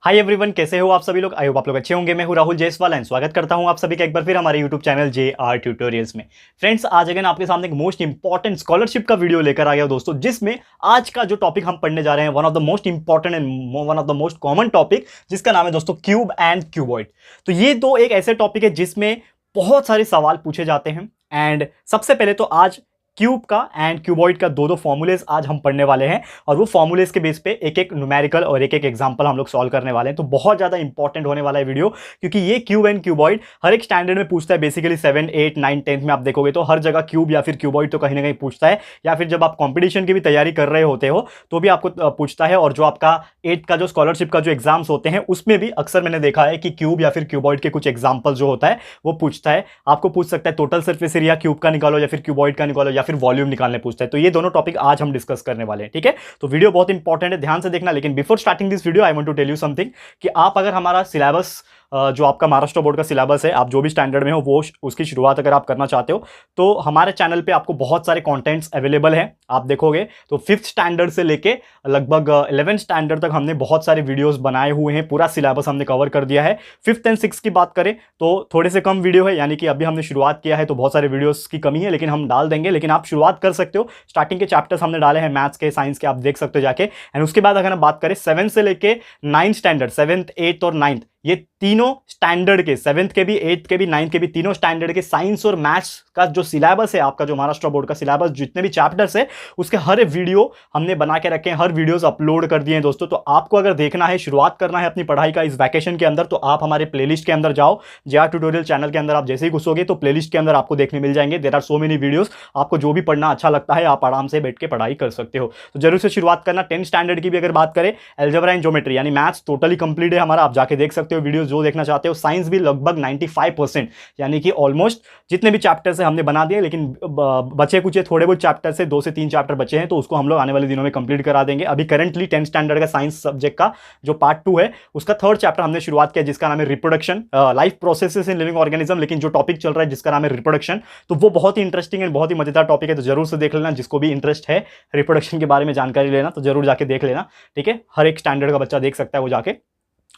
Hi everyone, कैसे हो आप सभी लोग। आई होप आप लोग अच्छे होंगे। मैं हूं राहुल जायसवाल एंड स्वागत करता हूं आप सभी का एक बार फिर हमारे यूट्यूब चैनल JR ट्यूटोरियल्स में। फ्रेंड्स, आज अगेन आपके सामने एक मोस्ट इंपॉर्टेंट स्कॉलरशिप का वीडियो लेकर आ गया दोस्तों, जिसमें आज का जो टॉपिक हम पढ़ने जा रहे हैं one of the most important and one of the most common topic, जिसका नाम है दोस्तों क्यूब एंड क्यूबॉइड। तो ये दो एक ऐसे टॉपिक है जिसमें बहुत सारे सवाल पूछे जाते हैं। एंड सबसे पहले तो आज क्यूब का एंड क्यूबॉइड का दो फॉर्मूलेज आज हम पढ़ने वाले हैं, और वो फॉर्मूलेज के बेस पे एक एक न्यूमेरिकल और एक एक एग्जांपल हम लोग सॉल्व करने वाले हैं। तो बहुत ज्यादा इंपॉर्टेंट होने वाला है वीडियो, क्योंकि ये क्यूब एंड क्यूबॉइड हर एक स्टैंडर्ड में पूछता है। बेसिकली 7, 8, 9, 10 में आप देखोगे तो हर जगह क्यूब या फिर क्यूबॉइड तो कहीं ना कहीं पूछता है, या फिर जब आप कॉम्पिटिशन की भी तैयारी कर रहे होते हो तो भी आपको पूछता है। और जो आपका 8 का जो स्कॉलरशिप का जो एग्जाम्स होते हैं उसमें भी अक्सर मैंने देखा है कि क्यूब या फिर क्यूबॉइड के कुछ एग्जाम्पल जो होता है वो पूछता है। आपको पूछ सकता है टोटल सर्फेस एरिया क्यूब का निकालो, या फिर क्यूबॉइड का निकालो, या फिर वॉल्यूम निकालने पूछता है। तो ये दोनों टॉपिक आज हम डिस्कस करने वाले हैं, ठीक है। तो वीडियो बहुत इंपॉर्टेंट है, ध्यान से देखना। लेकिन before starting this video I want to tell you something, कि आप अगर हमारा सिलेबस जो आपका महाराष्ट्र बोर्ड का सिलेबस है, आप जो भी स्टैंडर्ड में हो वो उसकी शुरुआत अगर आप करना चाहते हो तो हमारे चैनल पे आपको बहुत सारे कंटेंट्स अवेलेबल हैं। आप देखोगे तो 5th स्टैंडर्ड से लेके लगभग 11th स्टैंडर्ड तक हमने बहुत सारे वीडियोस बनाए हुए हैं। पूरा सिलेबस हमने कवर कर दिया है। 5th एंड 6th की बात करें तो थोड़े से कम वीडियो है, यानी कि अभी हमने शुरुआत किया है तो बहुत सारे वीडियोस की कमी है, लेकिन हम डाल देंगे। लेकिन आप शुरुआत कर सकते हो, स्टार्टिंग के चैप्टर्स हमने डाले हैं मैथ्स के, साइंस के, आप देख सकते हो जाके। एंड उसके बाद अगर हम बात करें 7 से लेके 9 स्टैंडर्ड, 7th, 8th और 9th, ये तीनों स्टैंडर्ड के, 7th के भी, 8th के भी, 9th के भी, तीनों स्टैंडर्ड के साइंस और मैथ्स का जो सिलेबस है, आपका जो महाराष्ट्र बोर्ड का सिलेबस, जितने भी चैप्टर्स है उसके हर वीडियो हमने बना के रखे हैं, हर वीडियोस अपलोड कर दिए हैं दोस्तों। तो आपको अगर देखना है, शुरुआत करना है अपनी पढ़ाई का इस वैकेशन के अंदर, तो आप हमारे प्लेलिस्ट के अंदर जाओ। JR ट्यूटोरियल चैनल के अंदर आप जैसे ही घुसोगे तो प्लेलिस्ट के अंदर आपको देखने मिल जाएंगे। There are so many videos, आपको जो भी पढ़ना अच्छा लगता है आप आराम से बैठ के पढ़ाई कर सकते हो। तो जरूर से शुरुआत करना। 10th स्टैंडर्ड की भी अगर बात करें, अलजेब्रा एंड ज्योमेट्री यानी मैथ्स टोटली कंप्लीट है हमारा, आप जाके देख सकते हो वीडियो जो देखना चाहते हो। साइंस भी लगभग 95%, यानी कि ऑलमोस्ट जितने भी चैप्टर्स है हमने बना दिए, लेकिन बचे कुछ थोड़े बहुत चैप्टर से 2 से 3 चैप्टर बचे हैं, तो उसको हम लोग आने वाले दिनों में कंप्लीट करा देंगे। अभी करंटली 10th स्टैंडर्ड का साइंस सब्जेक्ट का जो पार्ट 2 है उसका 3rd चैप्टर हमने शुरुआत किया, जिसका नाम है reproduction, life processes in living organism. लेकिन जो टॉपिक चल रहा है जिसका नाम है रिप्रोडक्शन, तो वो बहुत ही इंटरेस्टिंग एंड बहुत ही मजेदार टॉपिक है। तो जरूर से देख लेना, जिसको भी इंटरेस्ट है रिप्रोडक्शन के बारे में जानकारी लेना, तो जरूर जाके देख लेना, ठीक है। हर एक स्टैंडर्ड का बच्चा देख सकता है वो जाके।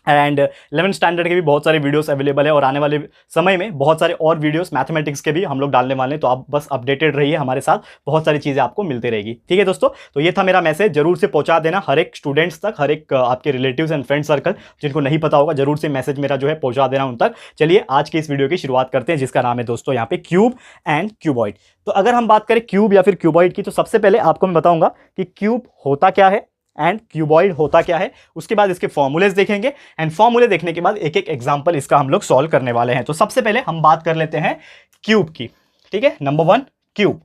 एंड 11th स्टैंडर्ड के भी बहुत सारे वीडियोस अवेलेबल है, और आने वाले समय में बहुत सारे और वीडियोस मैथमेटिक्स के भी हम लोग डालने वाले हैं। तो आप बस अपडेटेड रहिए हमारे साथ, बहुत सारी चीज़ें आपको मिलती रहेगी, ठीक है दोस्तों। तो ये था मेरा मैसेज, जरूर से पहुंचा देना हर एक स्टूडेंट्स तक, हर एक आपके रिलेटिव्स एंड फ्रेंड सर्कल जिनको नहीं पता होगा, जरूर से मैसेज मेरा जो है पहुंचा देना उन तक। चलिए आज की इस वीडियो की शुरुआत करते हैं, जिसका नाम है दोस्तों यहाँ पे क्यूब एंड क्यूबॉइड। तो अगर हम बात करें क्यूब या फिर क्यूबॉइड की, तो सबसे पहले आपको मैं बताऊंगा कि क्यूब होता क्या है एंड क्यूबॉइड होता क्या है। उसके बाद इसके फॉर्मूलेज देखेंगे, एंड फॉर्मूले देखने के बाद एक एक एग्जांपल इसका हम लोग सॉल्व करने वाले हैं। तो सबसे पहले हम बात कर लेते हैं क्यूब की, ठीक है। Number 1, cube.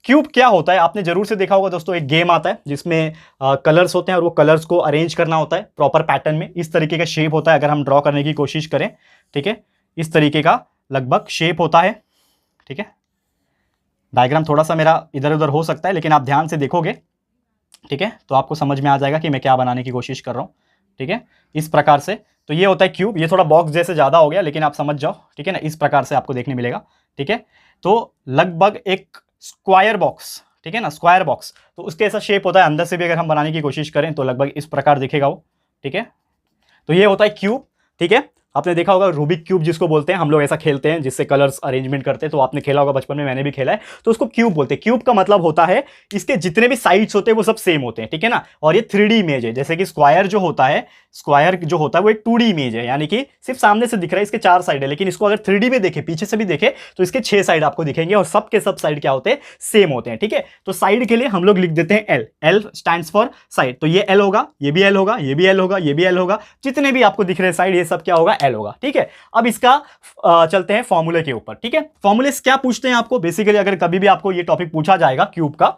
क्यूब क्या होता है, आपने जरूर से देखा होगा दोस्तों, एक गेम आता है जिसमें कलर्स होते हैं और वो कलर्स को अरेंज करना होता है प्रॉपर पैटर्न में। इस तरीके का शेप होता है, अगर हम ड्रॉ करने की कोशिश करें, ठीक है, इस तरीके का लगभग शेप होता है, ठीक है। डायग्राम थोड़ा सा मेरा इधर उधर हो सकता है, लेकिन आप ध्यान से देखोगे, ठीक है, तो आपको समझ में आ जाएगा कि मैं क्या बनाने की कोशिश कर रहा हूं, ठीक है, इस प्रकार से। तो ये होता है क्यूब। ये थोड़ा बॉक्स जैसे ज्यादा हो गया, लेकिन आप समझ जाओ, ठीक है ना, इस प्रकार से आपको देखने मिलेगा, ठीक है। तो लगभग एक स्क्वायर बॉक्स, ठीक है ना, स्क्वायर बॉक्स, तो उसके ऐसा शेप होता है। अंदर से भी अगर हम बनाने की कोशिश करें तो लगभग इस प्रकार दिखेगा वो, ठीक है। तो ये होता है क्यूब, ठीक है। आपने देखा होगा रूबिक क्यूब जिसको बोलते हैं, हम लोग ऐसा खेलते हैं जिससे कलर्स अरेंजमेंट करते हैं, तो आपने खेला होगा बचपन में, मैंने भी खेला है। तो उसको क्यूब बोलते हैं। क्यूब का मतलब होता है इसके जितने भी साइड्स होते हैं वो सब सेम होते हैं, ठीक है ना। और ये 3D इमेज है, जैसे कि स्क्वायर जो होता है, स्क्वायर जो होता है वो एक 2D इमेज है, यानी कि सिर्फ सामने से दिख रहा है, इसके 4 साइड है। लेकिन इसको अगर 3D में देखे, पीछे से भी देखे, तो इसके 6 साइड आपको दिखेंगे, और सब के सब साइड क्या होते हैं, सेम होते हैं, ठीक है। तो साइड के लिए हम लोग लिख देते हैं L. L stands for side. तो ये एल होगा, ये भी एल होगा, ये भी एल होगा, ये भी एल होगा, जितने भी आपको दिख रहे हैं साइड, ये सब क्या होगा, एल होगा, ठीक है। अब इसका चलते हैं फॉर्मूले के ऊपर, ठीक है। फॉर्मूले क्या पूछते हैं आपको, बेसिकली अगर कभी भी आपको ये टॉपिक पूछा जाएगा क्यूब का,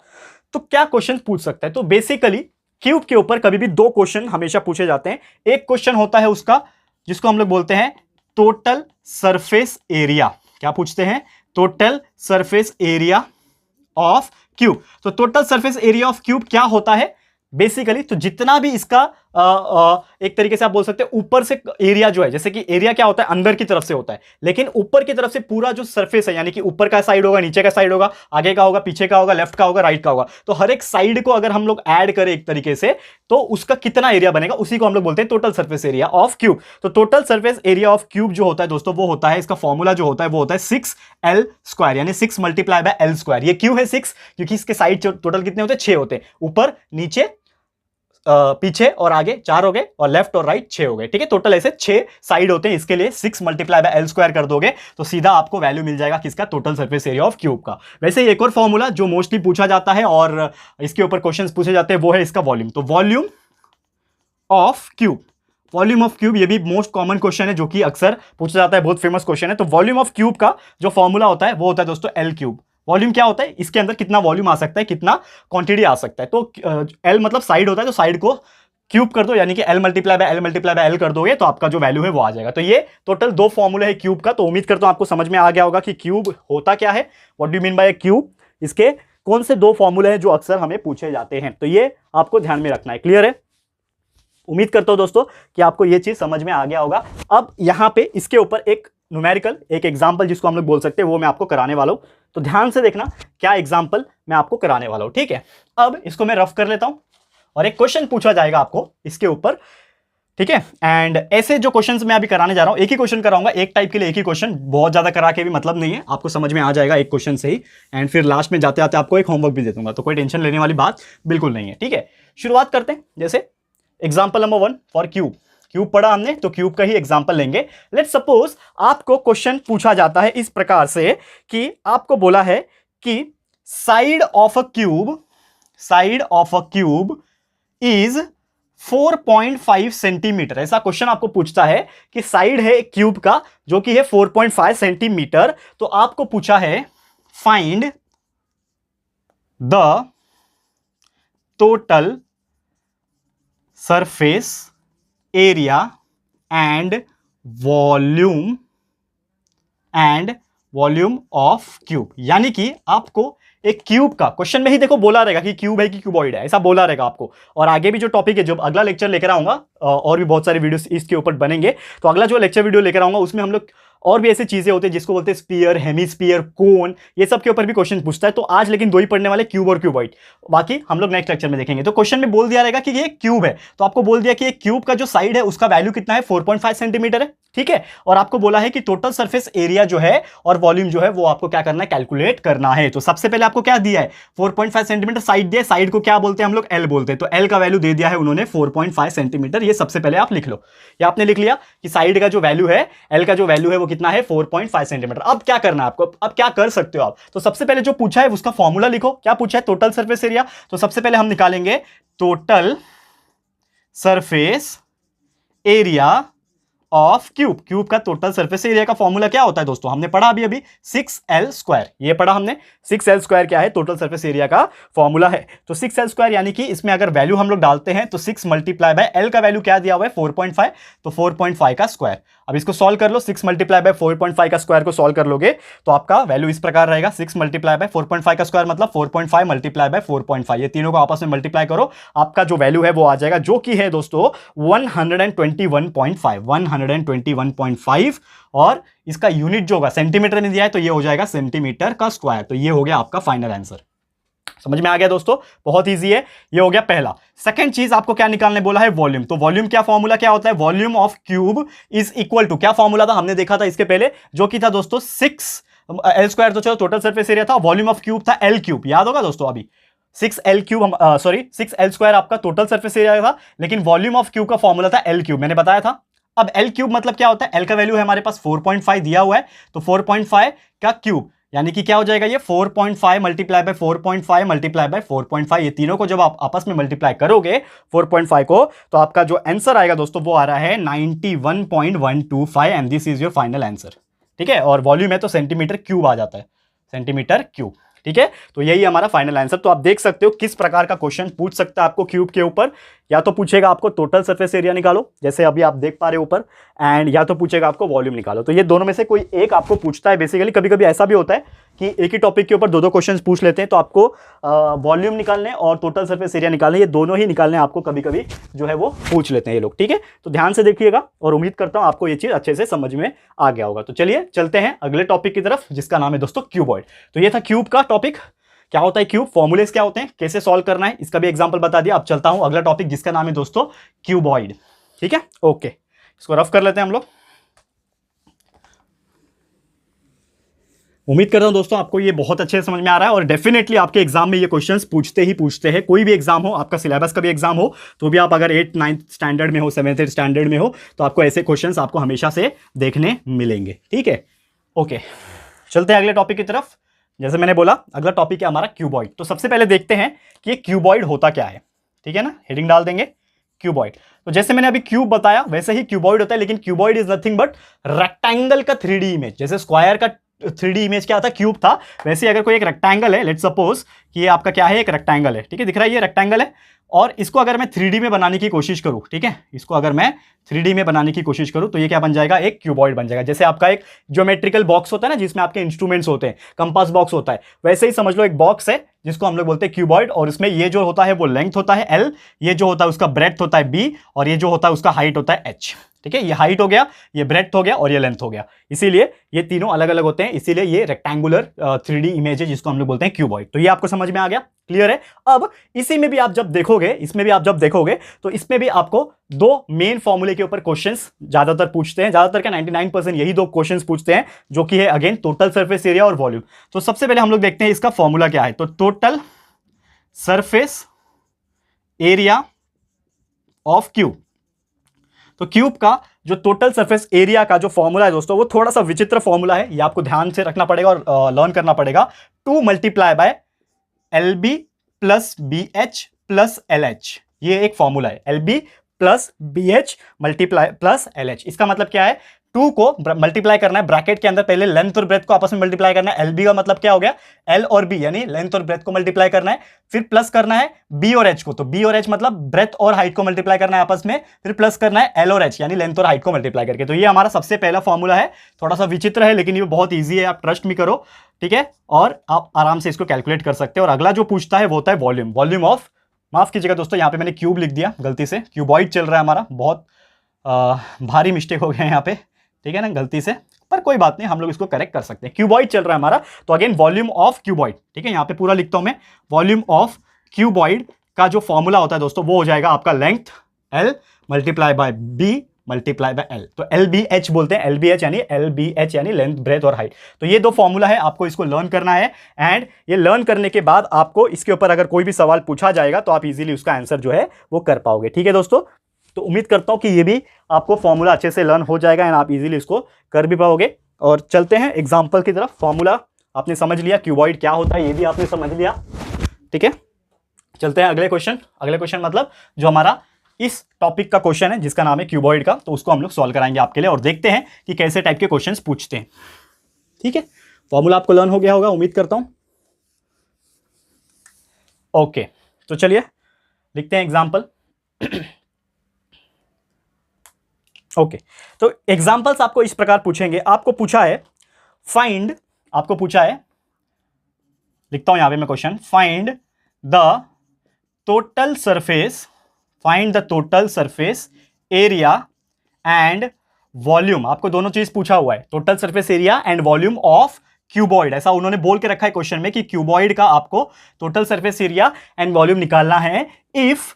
तो क्या क्वेश्चन पूछ सकता है। तो बेसिकली क्यूब के ऊपर कभी भी 2 क्वेश्चन हमेशा पूछे जाते हैं। एक क्वेश्चन होता है उसका, जिसको हम लोग बोलते हैं टोटल सरफेस एरिया। क्या पूछते हैं, total surface area of cube. तो total surface area of cube क्या होता है बेसिकली, तो जितना भी इसका एक तरीके से आप बोल सकते हैं ऊपर से एरिया जो है, जैसे कि एरिया क्या होता है अंदर की तरफ से होता है, लेकिन ऊपर की तरफ से पूरा जो सरफेस है, यानी कि ऊपर का साइड होगा, नीचे का साइड होगा, आगे का होगा, पीछे का होगा, लेफ्ट का होगा, राइट का होगा, तो हर एक साइड को अगर हम लोग ऐड करें एक तरीके से, तो उसका कितना एरिया बनेगा, उसी को हम लोग बोलते हैं total surface area of cube. तो total surface area of cube जो होता है दोस्तों, वो होता है, इसका फॉर्मूला जो होता है वो होता है 6L², यानी 6 मल्टीप्लाई बाय L²। ये क्यों है 6? क्योंकि इसके साइड टोटल कितने होते हैं, 6 होते हैं, ऊपर नीचे पीछे और आगे 4 हो गए, और लेफ्ट और राइट 6 हो गए, ठीक है। टोटल ऐसे 6 साइड होते हैं, इसके लिए 6 मल्टीप्लाई बाय L² कर दोगे तो सीधा आपको वैल्यू मिल जाएगा किसका, total surface area of cube का। वैसे एक और फॉर्मूला जो मोस्टली पूछा जाता है और इसके ऊपर क्वेश्चंस पूछे जाते हैं वो है इसका वॉल्यूम। तो volume of cube, volume of cube, ये भी मोस्ट कॉमन क्वेश्चन है जो कि अक्सर पूछा जाता है, बहुत फेमस क्वेश्चन है। तो वॉल्यूम ऑफ क्यूब का जो फॉर्मूला होता है वो होता है दोस्तों L³। वॉल्यूम क्या होता है, इसके अंदर कितना वॉल्यूम आ सकता है, कितना क्वांटिटी आ सकता है। तो L मतलब साइड होता है, तो साइड को क्यूब कर दो, यानी कि L मल्टीप्लाई बाय L कर दोगे तो आपका जो वैल्यू है वो आ जाएगा। तो ये टोटल 2 फॉर्मूले है क्यूब का। तो उम्मीद करता हूं आपको समझ में आ गया होगा कि क्यूब होता क्या है, what do mean by cube, इसके कौन से 2 फॉर्मूले हैं जो अक्सर हमें पूछे जाते हैं। तो ये आपको ध्यान में रखना है, क्लियर है। उम्मीद करता हूं दोस्तों कि आपको ये चीज समझ में आ गया होगा। अब यहां पे इसके ऊपर एक न्यूमेरिकल, एक एग्जांपल जिसको हम लोग बोल सकते हैं, वो मैं आपको कराने वाला हूं। तो ध्यान से देखना क्या एग्जांपल मैं आपको कराने वाला हूं, ठीक है। अब इसको मैं रफ कर लेता हूं और एक क्वेश्चन पूछा जाएगा आपको इसके ऊपर, ठीक है। एंड ऐसे जो क्वेश्चंस मैं अभी कराने जा रहा हूं, एक ही क्वेश्चन कराऊंगा, एक टाइप के लिए एक ही क्वेश्चन, बहुत ज्यादा करा के भी मतलब नहीं है, आपको समझ में आ जाएगा एक क्वेश्चन से ही। एंड फिर लास्ट में जाते आते आपको एक होमवर्क भी दे दूंगा, तो कोई टेंशन लेने वाली बात बिल्कुल नहीं है, ठीक है। शुरुआत करते हैं, जैसे example number 1 for cube. Cube पढ़ा हमने, तो क्यूब का ही एग्जाम्पल लेंगे। लेट्स सपोज आपको क्वेश्चन पूछा जाता है इस प्रकार से कि आपको बोला है कि side of a cube is 4.5 centimetre. ऐसा क्वेश्चन आपको पूछता है कि साइड है क्यूब का जो कि है 4.5 सेंटीमीटर। तो आपको पूछा है find the total surface area and volume of cube. यानी कि आपको एक क्यूब का क्वेश्चन में ही देखो बोला रहेगा कि क्यूब है कि क्यूबॉइड है, ऐसा बोला रहेगा आपको। और आगे भी जो टॉपिक है, जो अगला लेक्चर लेकर आऊंगा, और भी बहुत सारे वीडियोस इसके ऊपर बनेंगे, तो अगला जो लेक्चर वीडियो लेकर आऊंगा उसमें हम लोग और भी ऐसी चीजें होती है जिसको बोलते हैं स्पीयर, हेमीस्फीयर, कोन, ये सब के ऊपर भी क्वेश्चन पूछता है। तो आज लेकिन 2 ही पढ़ने वाले, क्यूब और क्यूबॉइड, बाकी हम लोग नेक्स्ट लेक्चर में देखेंगे। तो क्वेश्चन में बोल दिया रहेगा कि ये क्यूब है, तो आपको बोल दिया कि ये क्यूब का जो साइड है उसका वैल्यू कितना है, 4.5 सेंटीमीटर है, ठीक है। और आपको बोला है कि टोटल सरफेस एरिया जो है और वॉल्यूम जो है वो आपको क्या करना है, कैलकुलेट करना है। तो सबसे पहले आपको क्या दिया है, 4.5 सेंटीमीटर साइड दिया, साइड को क्या बोलते हैं हम लोग, L बोलते हैं। तो L का वैल्यू दे दिया है उन्होंने 4.5 सेंटीमीटर। ये सबसे पहले आप लिख लो, ये आपने लिख लिया कि साइड का जो वैल्यू है, L का जो वैल्यू है वो कितना है, 4.5 सेंटीमीटर। अब क्या करना है आपको, अब क्या कर सकते हो आप, तो सबसे पहले जो पूछा है उसका फॉर्मूला लिखो। क्या पूछा है, टोटल सरफेस एरिया। तो सबसे पहले हम निकालेंगे total surface area of cube. Cube का टोटल सरफेस एरिया का फॉर्मूला क्या होता है दोस्तों, हमने पढ़ा अभी 6L²। ये पढ़ा हमने 6L² क्या है, टोटल सरफेस एरिया का फॉर्मूला है। तो 6L², यानी कि इसमें अगर वैल्यू हम लोग डालते हैं तो 6 मल्टीप्लाई बाय L का वैल्यू क्या दिया हुआ है, 4.5, तो 4.5 का स्क्वायर। अब इसको सॉल्व कर लो, 6 मल्टीप्लाई बाय 4.5 का स्क्वायर को सॉल्व कर लोगे तो आपका वैल्यू इस प्रकार रहेगा, 6 मल्टीप्लाई बाय 4.5 का स्क्वायर मतलब 4.5 मल्टीप्लाई बाय 4.5, ये तीनों को आपस में मल्टीप्लाई करो, आपका जो वैल्यू है वो आ जाएगा, जो कि है दोस्तों 121.5। और इसका यूनिट जो होगा सेंटीमीटर में दिया है, तो ये हो जाएगा सेंटीमीटर का स्क्वायर। तो ये हो गया आपका फाइनल आंसर। समझ में आ गया दोस्तों, बहुत इजी है। ये हो गया पहला। सेकंड चीज आपको क्या निकालने बोला है, वॉल्यूम। तो वॉल्यूम क्या फॉर्मूला क्या होता है, volume of cube is equal to, क्या फॉर्मूला था हमने देखा था इसके पहले, जो कि था दोस्तों 6L², तो चलो टोटल सरफेस एरिया था, वॉल्यूम ऑफ क्यूब था L³, याद होगा दोस्तों। अभी 6L² आपका टोटल सरफेस एरिया था, लेकिन वॉल्यूम ऑफ क्यूब का फॉर्मूला था L³, मैंने बताया था। अब L³ मतलब क्या होता है, L का वैल्यू है हमारे पास 4.5 दिया हुआ है, तो 4.5 का क्यूब यानी कि क्या हो जाएगा, ये 4.5 मल्टीप्लाई बाय 4.5 मल्टीप्लाई बाय 4.5, ये तीनों को जब आप आपस में मल्टीप्लाई करोगे 4.5 को, तो आपका जो आंसर आएगा दोस्तों वो आ रहा है 91.125, and this is your final answer, ठीक है। और वॉल्यूम है तो सेंटीमीटर क्यूब आ जाता है, सेंटीमीटर क्यूब, ठीक है। तो यही हमारा फाइनल आंसर। तो आप देख सकते हो किस प्रकार का क्वेश्चन पूछ सकता है आपको क्यूब के ऊपर, या तो पूछेगा आपको टोटल सरफेस एरिया निकालो, जैसे अभी आप देख पा रहे हो ऊपर, एंड या तो पूछेगा आपको वॉल्यूम निकालो। तो ये दोनों में से कोई एक आपको पूछता है बेसिकली। कभी कभी ऐसा भी होता है कि एक ही टॉपिक के ऊपर दो दो क्वेश्चंस पूछ लेते हैं, तो आपको वॉल्यूम निकालने और टोटल सरफेस एरिया निकालने, ये दोनों ही निकालने आपको कभी कभी जो है वो पूछ लेते हैं ये लोग, ठीक है। तो ध्यान से देखिएगा और उम्मीद करता हूं आपको ये चीज अच्छे से समझ में आ गया होगा। तो चलिए चलते हैं अगले टॉपिक की तरफ, जिसका नाम है दोस्तों क्यूबॉइड। तो ये था क्यूब का टॉपिक, क्या होता है क्यूब, फॉर्मूलेस क्या होते हैं, कैसे सॉल्व करना है, इसका भी एग्जांपल बता दिया। अब चलता हूं अगला टॉपिक, जिसका नाम है दोस्तों क्यूबॉइड, ठीक है। ओके, इसको रफ कर लेते हैं हम लोग। उम्मीद करता हूं दोस्तों आपको ये बहुत अच्छे से समझ में आ रहा है, और डेफिनेटली आपके एग्जाम में ये क्वेश्चंस पूछते ही पूछते हैं। कोई भी एग्जाम हो, आपका सिलेबस का भी एग्जाम हो, तो भी आप अगर 8th 9th स्टैंडर्ड में हो, 7th स्टैंडर्ड में हो, तो आपको ऐसे क्वेश्चंस आपको हमेशा से देखने मिलेंगे, ठीक है। ओके, चलते हैं अगले टॉपिक की तरफ। जैसे मैंने बोला अगला टॉपिक है हमारा क्यूबॉइड। तो सबसे पहले देखते हैं कि ये क्यूबॉइड होता क्या है, ठीक है ना। हेडिंग डाल देंगे क्यूबॉइड। तो जैसे मैंने अभी क्यूब बताया वैसे ही क्यूबॉइड होता है, लेकिन cuboid is nothing but rectangle का 3D इमेज। जैसे स्क्वायर का 3D इमेज क्या था, क्यूब था, वैसे अगर कोई एक रेक्टेंगल है, लेट्स सपोज कि ये आपका क्या है, एक रेक्टेंगल है, ठीक है, दिख रहा है ये रेक्टेंगल है, और इसको अगर मैं 3D में बनाने की कोशिश करूं, ठीक है, इसको अगर मैं 3D में बनाने की कोशिश करूं, तो ये क्या बन जाएगा, एक क्यूबॉइड बन जाएगा। जैसे आपका एक ज्योमेट्रिकल बॉक्स होता है ना, जिसमें आपके इंस्ट्रूमेंट्स होते हैं, कंपास बॉक्स होता है, वैसे ही समझ लो एक बॉक्स है जिसको हम लोग बोलते हैं क्यूबॉइड, और इसमें ये जो होता है वो लेंथ होता है L, ये जो होता है उसका ब्रेड्थ होता है B, और ये जो होता है उसका हाइट होता है H, ठीक है। ये हाइट हो गया, ये ब्रेड्थ हो गया, और ये लेंथ हो गया। इसीलिए ये तीनों अलग अलग होते हैं, इसीलिए ये रेक्टेंगुलर 3D इमेज है, जिसको हम लोग बोलते हैं क्यूबॉइड। तो ये आपको समझ में आ गया, क्लियर है। अब इसी में भी आप जब देखोगे, इसमें भी आप जब देखोगे, तो इसमें भी आपको दो मेन फॉर्मूले के ऊपर क्वेश्चंस ज्यादातर पूछते हैं, ज्यादातर क्या 99% यही दो क्वेश्चंस पूछते हैं, जो कि है अगेन टोटल सरफेस एरिया और वॉल्यूम। तो सबसे पहले हम लोग देखते हैं इसका फॉर्मूला क्या है। तो total surface area of cube. तो क्यूब का जो टोटल सरफेस एरिया का जो फॉर्मूला है दोस्तों, वो थोड़ा सा विचित्र फॉर्मूला है, ये आपको ध्यान से रखना पड़ेगा और लर्न करना पड़ेगा। 2 multiply by LB plus BH plus LH, ये एक फॉर्मूला है, LB plus BH multiply plus LH। इसका मतलब क्या है, 2 को मल्टीप्लाई करना है ब्रैकेट के अंदर, पहले लेंथ और ब्रेथ को आपस में मल्टीप्लाई करना है। LB का मतलब क्या हो गया, L और B, यानी लेंथ और ब्रेथ को मल्टीप्लाई करना है, फिर प्लस करना है B और H को। तो B और H मतलब ब्रेथ और हाइट को मल्टीप्लाई करना है आपस में, फिर प्लस करना है L और H, यानी लेंथ और हाइट को मल्टीप्लाई करके। तो ये हमारा सबसे पहला फॉर्मूला है, थोड़ा सा विचित्र है, लेकिन ये बहुत ईजी है, आप ट्रस्ट मी करो, ठीक है, और आप आराम से इसको कैलकुलेट कर सकते हैं। और अगला जो पूछता है वो होता है वॉल्यूम, वॉल्यूम ऑफ, माफ कीजिएगा दोस्तों, यहाँ पे मैंने क्यूब लिख दिया गलती से, क्यूबॉइड चल रहा है हमारा, बहुत भारी मिस्टेक हो गया है यहाँ पे, ठीक है ना, गलती से, पर कोई बात नहीं, हम लोग इसको करेक्ट कर सकते हैं। क्यूबॉइड चल रहा है हमारा, तो अगेन वॉल्यूम ऑफ क्यूबॉइड, ठीक है, यहाँ पे पूरा लिखता हूं मैं, वॉल्यूम ऑफ क्यूबॉइड का जो फॉर्मूला होता है दोस्तों, वो हो जाएगा आपका length L multiply by B multiply by L। तो LBH बोलते हैं, LBH यानी LBH यानी लेंथ ब्रेथ और हाइट। तो ये दो फॉर्मूला है, आपको इसको लर्न करना है, एंड ये लर्न करने के बाद आपको इसके ऊपर अगर कोई भी सवाल पूछा जाएगा तो आप इजीली उसका आंसर जो है वो कर पाओगे, ठीक है दोस्तों। तो उम्मीद करता हूं कि ये भी आपको फॉर्मूला अच्छे से लर्न हो जाएगा एंड आप इजीली इसको कर भी पाओगे। और चलते हैं एग्जांपल की तरफ। फॉर्मूला आपने समझ लिया, क्यूबॉइड क्या होता है ये भी आपने समझ लिया, ठीक है। चलते हैं अगले क्वेश्चन। अगले क्वेश्चन मतलब जो हमारा इस टॉपिक का क्वेश्चन है, जिसका नाम है क्यूबॉइड का, तो उसको हम लोग सॉल्व कराएंगे आपके लिए और देखते हैं कि कैसे टाइप के क्वेश्चंस पूछते हैं, ठीक है। फॉर्मूला आपको लर्न हो गया होगा, उम्मीद करता हूं। ओके, तो चलिए लिखते हैं एग्जांपल। ओके, तो एग्जांपल्स आपको इस प्रकार पूछेंगे। आपको पूछा है फाइंड, आपको पूछा है, लिखता हूं यहां पे मैं question, find the total surface, find the total surface area and volume. आपको दोनों चीज पूछा हुआ है, total surface area and volume of cuboid. ऐसा उन्होंने बोल के रखा है क्वेश्चन में कि क्यूबॉइड का आपको total surface area and volume निकालना है if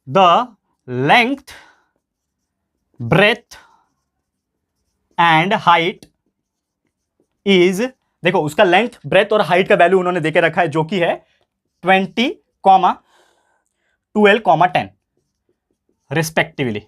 the length breadth and height is, देखो उसका लेंथ ब्रेथ और हाइट का वैल्यू उन्होंने देके रखा है, जो कि है 20, 12, 10 रिस्पेक्टिवली,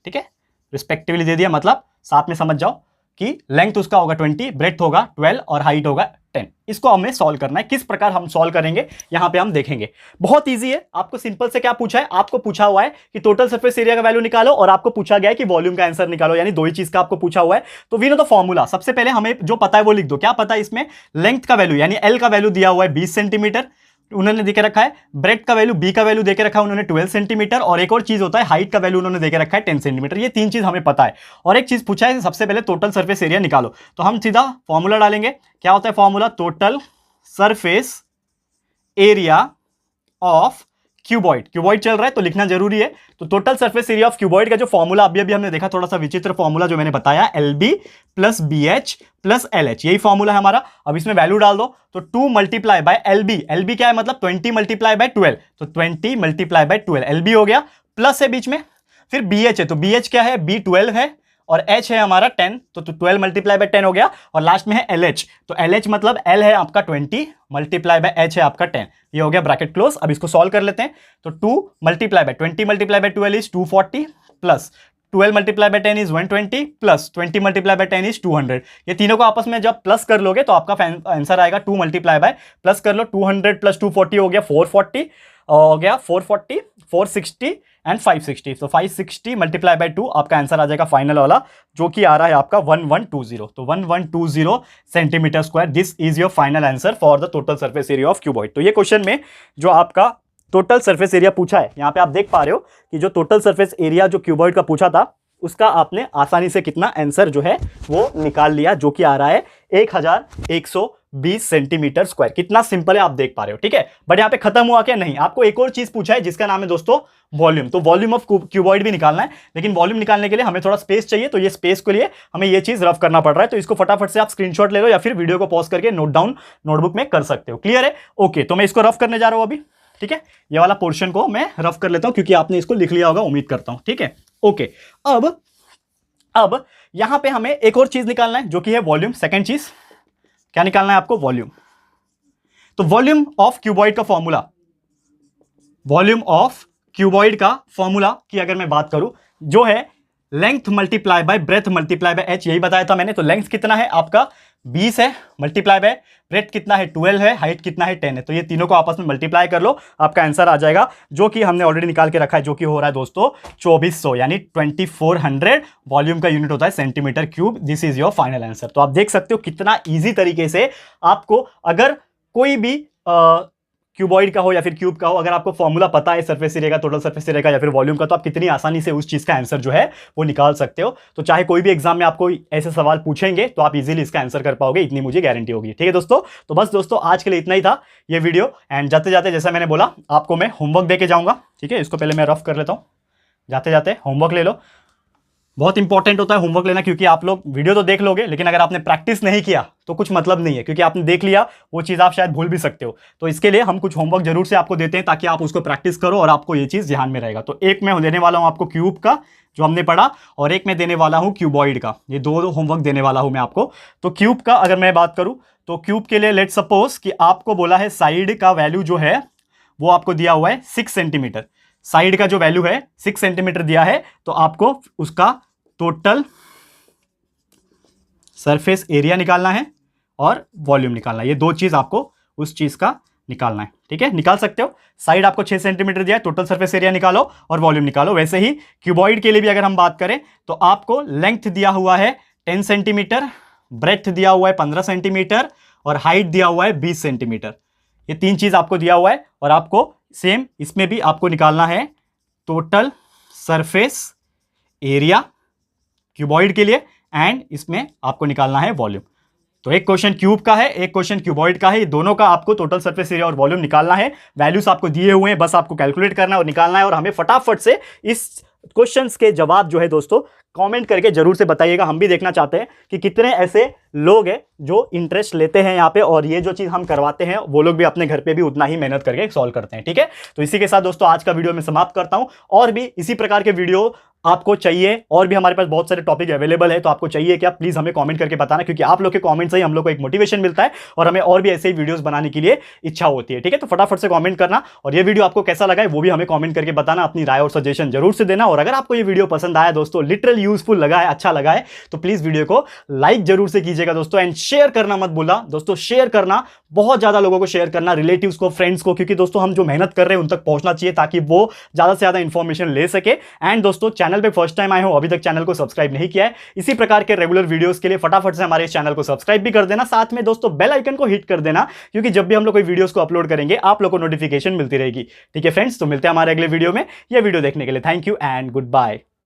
ठीक है, रिस्पेक्टिवली दे दिया, मतलब साथ में समझ जाओ कि लेंथ उसका होगा 20, ब्रेथ होगा 12 और हाइट होगा 10। इसको हमें सॉल्व करना है। किस प्रकार हम सॉल्व करेंगे यहां पे हम देखेंगे। बहुत इजी है, आपको सिंपल से क्या पूछा है, आपको पूछा हुआ है कि टोटल सरफेस एरिया का वैल्यू निकालो और आपको पूछा गया है कि वॉल्यूम का आंसर निकालो, यानी दो ही चीज का आपको पूछा हुआ है। तो वी नो द फॉर्मूला। सबसे पहले हमें जो पता है वो लिख दो। क्या पता है इसमें, लेंथ का वैल्यू यानी L का वैल्यू दिया हुआ है 20 सेंटीमीटर, उन्होंने देके रखा है, ब्रेथ का वैल्यू, बी का वैल्यू देके रखा है उन्होंने 12 सेंटीमीटर, और एक और चीज होता है हाइट का वैल्यू उन्होंने देके रखा है 10 सेंटीमीटर। ये तीन चीज हमें पता है। और एक चीज पूछा है सबसे पहले टोटल सरफेस एरिया निकालो, तो हम सीधा फॉर्मूला डालेंगे। क्या होता है formula? Total surface area of cuboid. Cuboid चल रहा है तो लिखना जरूरी है। तो total surface area of cuboid का जो फॉर्मूला अभी हमने देखा, थोड़ा सा विचित्र फॉर्मूला जो मैंने बताया, LB plus BH plus LH, यही फॉर्मूला है हमारा। अब इसमें वैल्यू डाल दो, तो 2 मल्टीप्लाई बाय LB, LB क्या है मतलब 20 मल्टीप्लाई बाय 12, तो 20 मल्टीप्लाई बाय 12 LB हो गया, प्लस है बीच में, फिर BH है, तो BH क्या है? B 12 है, और H है हमारा 10, तो 12 मल्टीप्लाई बाय 10 हो गया, और लास्ट में है LH, तो LH मतलब L है आपका 20 मल्टीप्लाई बाय H है आपका 10, ये हो गया ब्रैकेट क्लोज। अब इसको सॉल्व कर लेते हैं, तो 2 multiply by 20 multiply by 12 is 240, plus 12 multiply by 10 is 120, plus 20 multiply by 10 is 200। ये तीनों को आपस में जब प्लस कर लोगे तो आपका आंसर आएगा 2 मल्टीप्लाई बाय, प्लस कर लो 200 प्लस 240 हो गया 440, हो गया 440, 460 एंड 560, तो 560 मल्टीप्लाई बाय 2 आपका आंसर आ जाएगा फाइनल वाला, जो कि आ रहा है आपका 1120, तो 1120 centimetre square. This is your final answer for the total surface area of cuboid. तो ये क्वेश्चन में जो आपका टोटल सरफेस एरिया पूछा है, यहां पे आप देख पा रहे हो कि जो टोटल सरफेस एरिया जो क्यूबॉइड का पूछा था, उसका आपने आसानी से कितना आंसर जो है वो निकाल लिया, जो कि आ रहा है 1120 सेंटीमीटर स्क्वायर। कितना सिंपल है आप देख पा रहे हो, ठीक है। बट यहां पे खत्म हुआ क्या? नहीं, आपको एक और चीज पूछा है जिसका नाम है दोस्तों वॉल्यूम। तो वॉल्यूम ऑफ क्यूबॉइड भी निकालना है, लेकिन वॉल्यूम निकालने के लिए हमें थोड़ा स्पेस चाहिए, तो ये स्पेस के लिए हमें ये चीज रफ करना पड़ रहा है। तो इसको फटाफट से आप स्क्रीनशॉट ले लो, या फिर वीडियो को पॉज करके नोट डाउन नोटबुक में कर सकते हो। क्लियर है? ओके, तो मैं इसको रफ करने जा रहा हूं अभी, ठीक है। ये वाला पोर्शन को मैं रफ कर लेता हूं, क्योंकि आपने इसको लिख लिया होगा, उम्मीद करता हूं, ठीक है। ओके, अब यहां पे हमें एक और चीज निकालना है, जो कि है वॉल्यूम। सेकंड चीज क्या निकालना है आपको? वॉल्यूम। तो वॉल्यूम ऑफ क्यूबॉइड का फॉर्मूला, वॉल्यूम ऑफ क्यूबॉइड का फॉर्मूला की अगर मैं बात करूं, जो है length multiply by breath multiply by H, यही बताया था मैंने। तो लेंथ कितना है आपका 20 है, मल्टीप्लाई बाय ब्रेथ कितना है 12 है, हाइट कितना है 10 है, तो ये तीनों को आपस में मल्टीप्लाई कर लो, आपका आंसर आ जाएगा, जो कि हमने ऑलरेडी निकाल के रखा है, जो कि हो रहा है दोस्तों 2400 यानी 2400। वॉल्यूम का यूनिट होता है centimetre cube. This is your final answer. तो आप देख सकते हो कितना ईजी तरीके से आपको, अगर कोई भी क्यूबॉइड का हो या फिर क्यूब का हो, अगर आपको फॉर्मूला पता है सरफेस एरिया का, टोटल सरफेस एरिया का या फिर वॉल्यूम का, तो आप कितनी आसानी से उस चीज का आंसर जो है वो निकाल सकते हो। तो चाहे कोई भी एग्जाम में आपको ऐसे सवाल पूछेंगे तो आप इजीली इसका आंसर कर पाओगे, इतनी मुझे गारंटी होगी, ठीक है दोस्तों। तो बस दोस्तों आज के लिए इतना ही था ये वीडियो। एंड जाते जाते जैसा मैंने बोला, आपको मैं होमवर्क देके जाऊंगा, ठीक है। इसको पहले मैं रफ कर लेता हूं, जाते जाते होमवर्क ले लो। बहुत इंपॉर्टेंट होता है होमवर्क लेना, क्योंकि आप लोग वीडियो तो देख लोगे, लेकिन अगर आपने प्रैक्टिस नहीं किया तो कुछ मतलब नहीं है, क्योंकि आपने देख लिया वो चीज़ आप शायद भूल भी सकते हो। तो इसके लिए हम कुछ होमवर्क जरूर से आपको देते हैं, ताकि आप उसको प्रैक्टिस करो और आपको ये चीज़ ध्यान में रहेगा। तो एक मैं देने वाला हूं आपको क्यूब का, जो हमने पढ़ा, और एक मैं देने वाला हूं क्यूबॉइड का। ये दो होमवर्क देने वाला हूं मैं आपको। तो क्यूब का अगर मैं बात करूं, तो क्यूब के लिए लेट सपोज कि आपको बोला है साइड का वैल्यू जो है वो आपको दिया हुआ है 6 सेंटीमीटर। साइड का जो वैल्यू है 6 सेंटीमीटर दिया है, तो आपको उसका टोटल सरफेस एरिया निकालना है और वॉल्यूम निकालना है। ये दो चीज आपको उस चीज का निकालना है, ठीक है। निकाल सकते हो। साइड आपको 6 सेंटीमीटर दिया है, टोटल सरफेस एरिया निकालो और वॉल्यूम निकालो। वैसे ही क्यूबॉइड के लिए भी अगर हम बात करें, तो आपको लेंथ दिया हुआ है 10 सेंटीमीटर, ब्रेथ दिया हुआ है 15 सेंटीमीटर, और हाइट दिया हुआ है 20 सेंटीमीटर। ये तीन चीज आपको दिया हुआ है, और आपको सेम इसमें भी आपको निकालना है टोटल सरफेस एरिया क्यूबॉइड के लिए, एंड इसमें आपको निकालना है वॉल्यूम। तो एक क्वेश्चन क्यूब का है, एक क्वेश्चन क्यूबॉइड का है। ये दोनों का आपको टोटल सरफेस एरिया और वॉल्यूम निकालना है। वैल्यूज आपको दिए हुए हैं, बस आपको कैलकुलेट करना है और निकालना है। और हमें फटाफट से इस क्वेश्चंस के जवाब जो है दोस्तों कमेंट करके जरूर से बताइएगा। हम भी देखना चाहते हैं कि कितने ऐसे लोग हैं जो इंटरेस्ट लेते हैं यहाँ पे, और ये जो चीज़ हम करवाते हैं वो लोग भी अपने घर पे भी उतना ही मेहनत करके सॉल्व करते हैं, ठीक है। तो इसी के साथ दोस्तों आज का वीडियो मैं समाप्त करता हूँ। और भी इसी प्रकार के वीडियो आपको चाहिए, और भी हमारे पास बहुत सारे टॉपिक अवेलेबल है, तो आपको चाहिए क्या, प्लीज हमें कमेंट करके बताना, क्योंकि आप लोग के कमेंट से ही हम लोग को एक मोटिवेशन मिलता है और हमें और भी ऐसे ही वीडियोस बनाने के लिए इच्छा होती है, ठीक है। तो फटाफट से कमेंट करना, और ये वीडियो आपको कैसा लगा है वो भी हमें कमेंट करके बताना, अपनी राय और सजेशन जरूर से देना। और अगर आपको ये वीडियो पसंद आया दोस्तों, लिटरल यूजफुल लगा है, अच्छा लगा है, तो प्लीज वीडियो को लाइक जरूर से कीजिएगा दोस्तों। एंड शेयर करना मत भूलना दोस्तों, शेयर करना, बहुत ज्यादा लोगों को शेयर करना, रिलेटिव्स को, फ्रेंड्स को, क्योंकि दोस्तों हम जो मेहनत कर रहे हैं उन तक पहुंचना चाहिए, ताकि वो ज्यादा से ज्यादा इंफॉर्मेशन ले सके। एंड दोस्तों चैनल चैनल पे फर्स्ट टाइम आए हो, अभी तक चैनल को सब्सक्राइब नहीं किया है, इसी प्रकार के रेगुलर वीडियोस के लिए फटाफट से हमारे इस चैनल को सब्सक्राइब भी कर देना। साथ में दोस्तों बेल आइकन को हिट कर देना, क्योंकि जब भी हम लोग कोई वीडियोस को अपलोड करेंगे आप लोग को नोटिफिकेशन मिलती रहेगी। ठीक है फ्रेंड्स, तो मिलते हैं हमारे अगले वीडियो में। यह वीडियो देखने के लिए thank you and good bye.